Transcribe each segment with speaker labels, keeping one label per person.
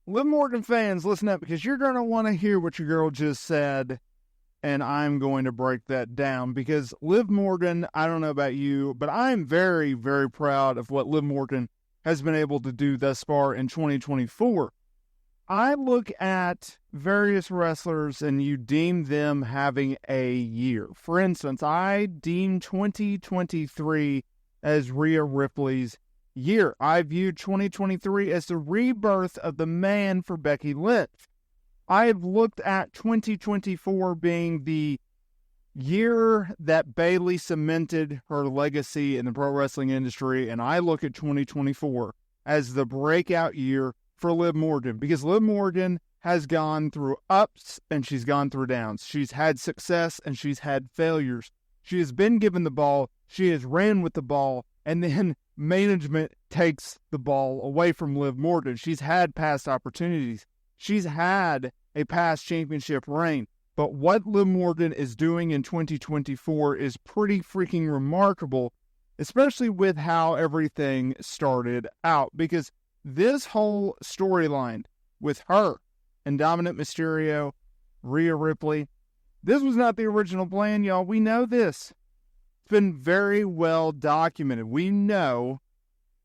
Speaker 1: Liv Morgan fans, listen up, because you're going to want to hear what your girl just said, and I'm going to break that down, because Liv Morgan, I don't know about you, but I'm very, very proud of what Liv Morgan has been able to do thus far in 2024. I look at various wrestlers and you deem them having a year. For instance, I deem 2023 as Rhea Ripley's year. I view 2023 as the rebirth of the man for Becky Lynch. I have looked at 2024 being the year that Bayley cemented her legacy in the pro wrestling industry, and I look at 2024 as the breakout year for Liv Morgan, because Liv Morgan has gone through ups and she's gone through downs. She's had success and she's had failures. She has been given the ball, she has ran with the ball, and then management takes the ball away from Liv Morgan. She's had past opportunities. She's had a past championship reign. But what Liv Morgan is doing in 2024 is pretty freaking remarkable, especially with how everything started out. Because this whole storyline with her and Dominant Mysterio, Rhea Ripley, this was not the original plan, y'all. We know this. It's been very well documented. We know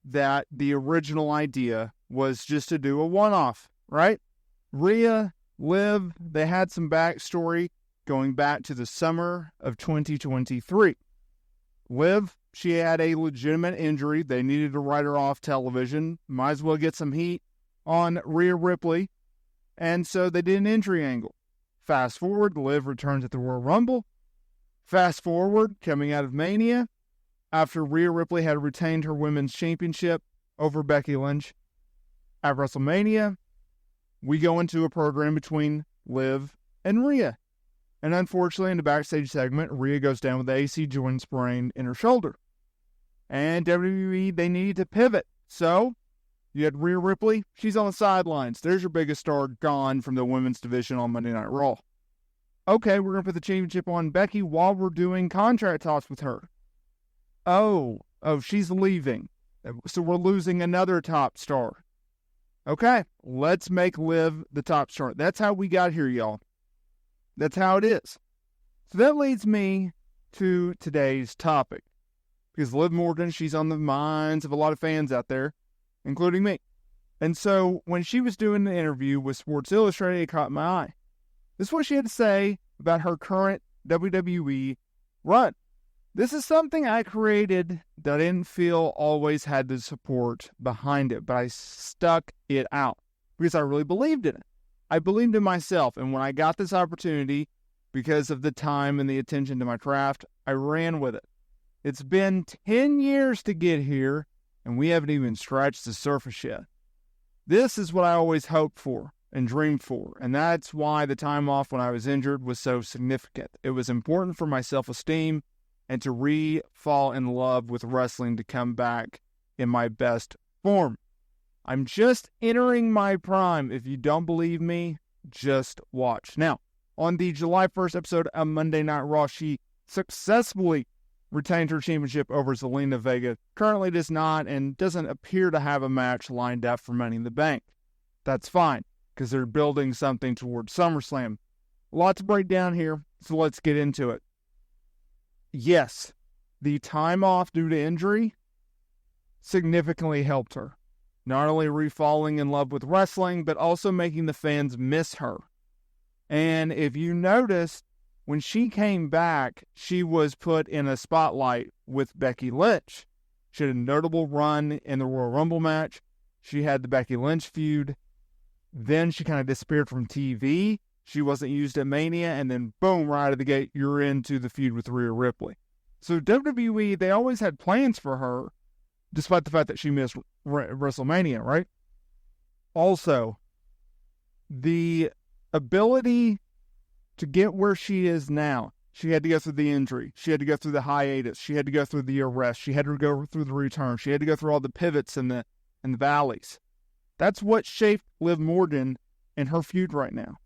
Speaker 1: that the original idea was just to do a one-off, right? Rhea, Liv, they had some backstory going back to the summer of 2023. Liv, she had a legitimate injury. They needed to write her off television. Might as well get some heat on Rhea Ripley. And so they did an injury angle. Fast forward, Liv returns at the Royal Rumble. Fast forward, coming out of Mania, after Rhea Ripley had retained her women's championship over Becky Lynch. At WrestleMania, we go into a program between Liv and Rhea. And unfortunately, in the backstage segment, Rhea goes down with the AC joint sprain in her shoulder. And WWE, they needed to pivot. So, you had Rhea Ripley. She's on the sidelines. There's your biggest star gone from the women's division on Monday Night Raw. Okay, we're going to put the championship on Becky while we're doing contract talks with her. Oh, she's leaving. So we're losing another top star. Okay, let's make Liv the top star. That's how we got here, y'all. That's how it is. So that leads me to today's topic. Because Liv Morgan, she's on the minds of a lot of fans out there, including me. And so when she was doing the interview with Sports Illustrated, it caught my eye. This is what she had to say about her current WWE run. This is something I created that I didn't feel always had the support behind it, but I stuck it out because I really believed in it. I believed in myself, and when I got this opportunity, because of the time and the attention to my craft, I ran with it. It's been 10 years to get here, and we haven't even scratched the surface yet. This is what I always hoped for and dreamed for, and that's why the time off when I was injured was so significant. It was important for my self-esteem and to re-fall in love with wrestling to come back in my best form. I'm just entering my prime. If you don't believe me, just watch. Now, on the July 1st episode of Monday Night Raw, she successfully retained her championship over Zelina Vega. Currently does not and doesn't appear to have a match lined up for Money in the Bank. That's fine, because they're building something towards SummerSlam. A lot to break down here, so let's get into it. Yes, the time off due to injury significantly helped her. Not only re-falling in love with wrestling, but also making the fans miss her. And if you notice, when she came back, she was put in a spotlight with Becky Lynch. She had a notable run in the Royal Rumble match. She had the Becky Lynch feud. Then she kind of disappeared from TV. She wasn't used at Mania, and then boom, right out of the gate, you're into the feud with Rhea Ripley. So WWE, they always had plans for her, despite the fact that she missed WrestleMania, right? Also, the ability to get where she is now, she had to go through the injury. She had to go through the hiatus. She had to go through the arrest. She had to go through the return. She had to go through all the pivots and the valleys. That's what shaped Liv Morgan and her feud right now.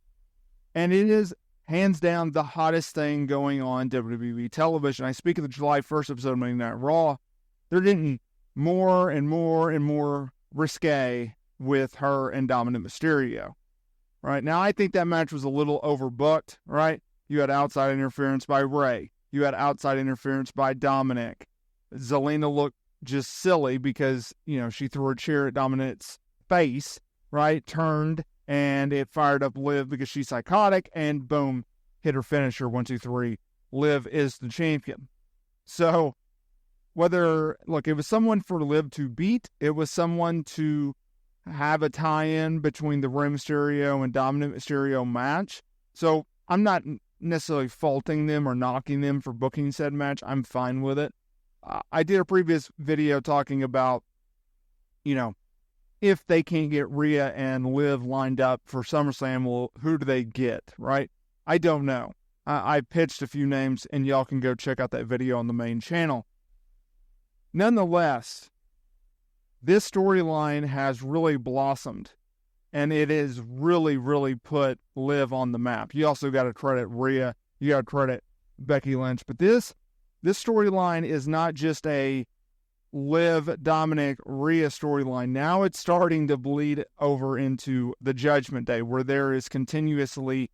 Speaker 1: And it is, hands down, the hottest thing going on WWE television. I speak of the July 1st episode of Monday Night Raw. They're getting more and more and more risque with her and Dominic Mysterio. Right now, I think that match was a little overbooked, right? You had outside interference by Rey. You had outside interference by Dominic. Zelina looked just silly because, she threw a chair at Dominic's face, right? Turned, and it fired up Liv because she's psychotic, and boom, hit her finisher, 1, 2, 3. Liv is the champion. So, it was someone for Liv to beat. It was someone to have a tie-in between the Rey Mysterio and Dominic Mysterio match. So, I'm not necessarily faulting them or knocking them for booking said match. I'm fine with it. I did a previous video talking about, if they can't get Rhea and Liv lined up for SummerSlam, well, who do they get, right? I don't know. I pitched a few names, and y'all can go check out that video on the main channel. Nonetheless, this storyline has really blossomed, and it has really, really put Liv on the map. You also got to credit Rhea. You got to credit Becky Lynch. But this storyline is not just a Liv, Dominic, Rhea storyline. Now it's starting to bleed over into the Judgment Day, where there is continuously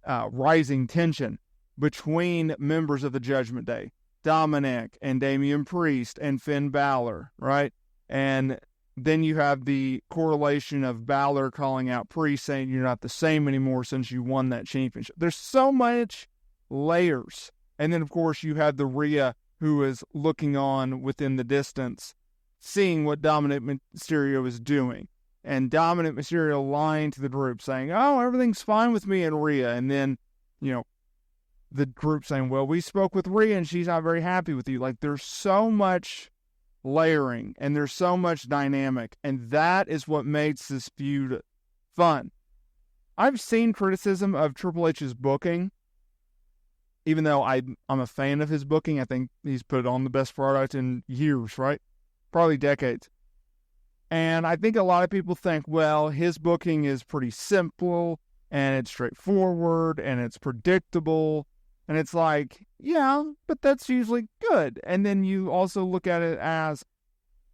Speaker 1: rising tension between members of the Judgment Day. Dominic and Damian Priest and Finn Balor, right? And then you have the correlation of Balor calling out Priest, saying you're not the same anymore since you won that championship. There's so much layers. And then, of course, you have the Rhea who is looking on within the distance, seeing what Dominic Mysterio is doing. And Dominic Mysterio lying to the group, saying, oh, everything's fine with me and Rhea. And then, the group saying, well, we spoke with Rhea and she's not very happy with you. Like, there's so much layering and there's so much dynamic, and that is what makes this feud fun. I've seen criticism of Triple H's booking, even though I'm a fan of his booking. I think he's put on the best product in years, right? Probably decades. And I think a lot of people think, well, his booking is pretty simple and it's straightforward and it's predictable. And it's like, yeah, but that's usually good. And then you also look at it as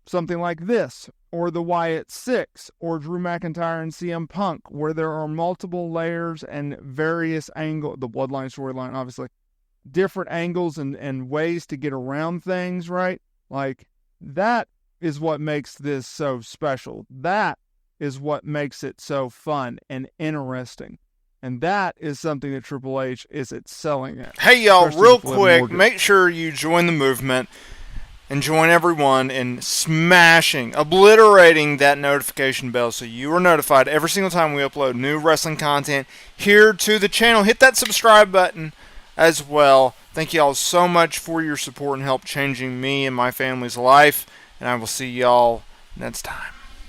Speaker 1: something like this, or the Wyatt Six, or Drew McIntyre and CM Punk, where there are multiple layers and various angles, the Bloodline storyline, obviously, different angles and ways to get around things, right? Like, that is what makes this so special. That is what makes it so fun and interesting. And that is something that Triple H is excelling at.
Speaker 2: Hey, y'all, real quick, make sure you join the movement and join everyone in smashing, obliterating that notification bell so you are notified every single time we upload new wrestling content here to the channel. Hit that subscribe button as well. Thank y'all so much for your support and help changing me and my family's life. And I will see y'all next time.